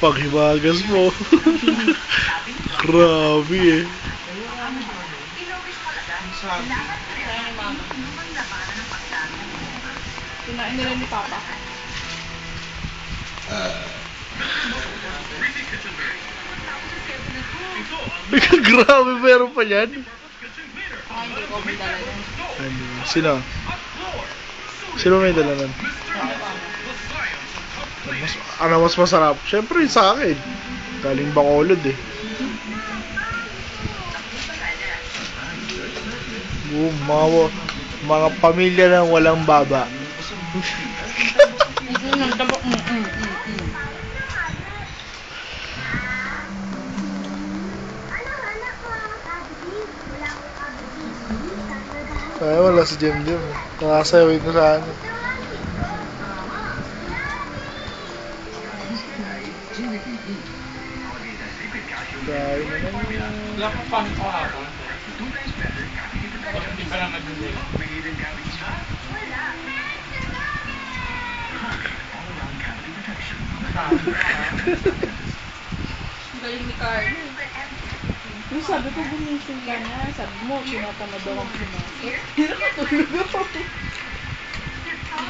Paghimagas mo. Grabe eh. Kinain nila ni Papa. Grabe, meron pa yan. Hindi ko may dala yan. Ano? Sino? Sino may dala nun? Mas masarap? Siyempre sa akin. Galing Bacolod eh. Mga pamilya na walang baba. Ay, wala si Jem Jem. Nakasayawin ko sa ano. Dahil na lang yan. Wala kang pangit ko hapon. Hindi pa naman din nila. Galing ni Carlo. Yung sabi ko gumising ka na, sabi mo, tinatamad daw ang pumasok. Nakatulog ako.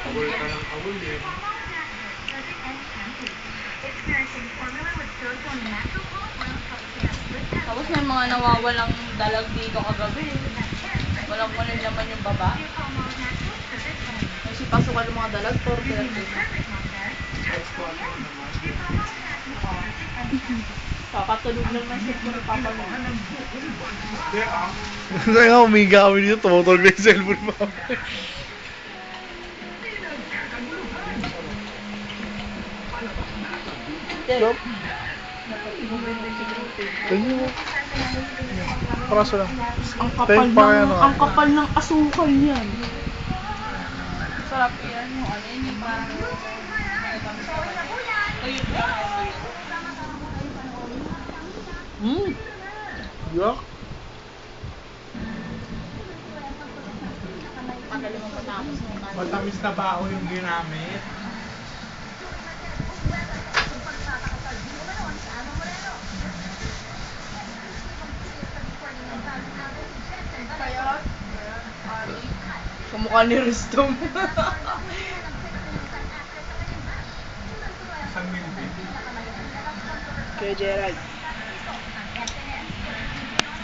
Awal ka ng awal eh. Tapos may mga nawawalang dalag dito kagabi. Walang kunin naman yung baba. Kasi pasukan yung mga dalag, pero kakatulog lang ng cellphone ni Papa mo. Kaya nga umiga kami dito, tumutulog na yung cellphone mo. Yup. Tingin mo. Praso lang. Ang kapal ng asukal niyan. Sarap yan. Yung ano yun, yung parang Yuck. Magaling mo matapos mo. Matamis na bao yung ginamit. Kamukha ni Rustom. Isang milbi. Kaya Gerald.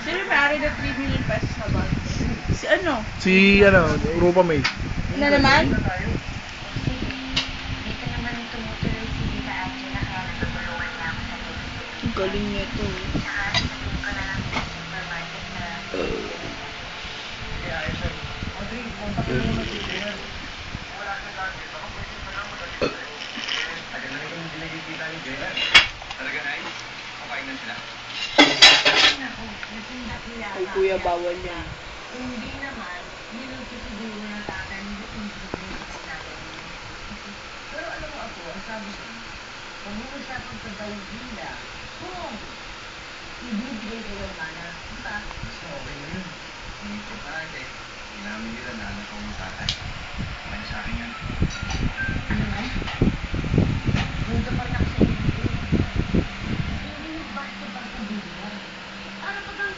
Sino may-ari na 3 million pesos na ba? Si ano? Si, Rupa May. Na naman? Ang galing nito. Ay kuya, bawal yan. Hindi naman, nilutusiguro ng tatay hindi pero alam mo ako, ang sabi ko, pag-uusapang sa Dawgila, kung ibibigay ko yung mana, di ba? So, okay na yun. Hindi ko tayo eh. Inamin nila na anak ko ng tatay. Okay sa akin yan. Ano na? Yung kapag nakasayod ko, hindi nagbasto-basto bigla. Ano pa bang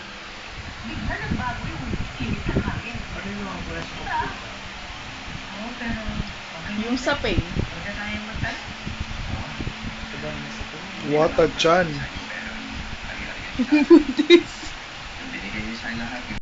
bigla nagbago yung init ng hangin? Ano yung mga bulas mo? Diba? Oo, pero okay. Yung sa pay. Huwag tayong magtanong. Diba naman sa to? What a chan. Buntis. Binigay niyo sa akin lahat.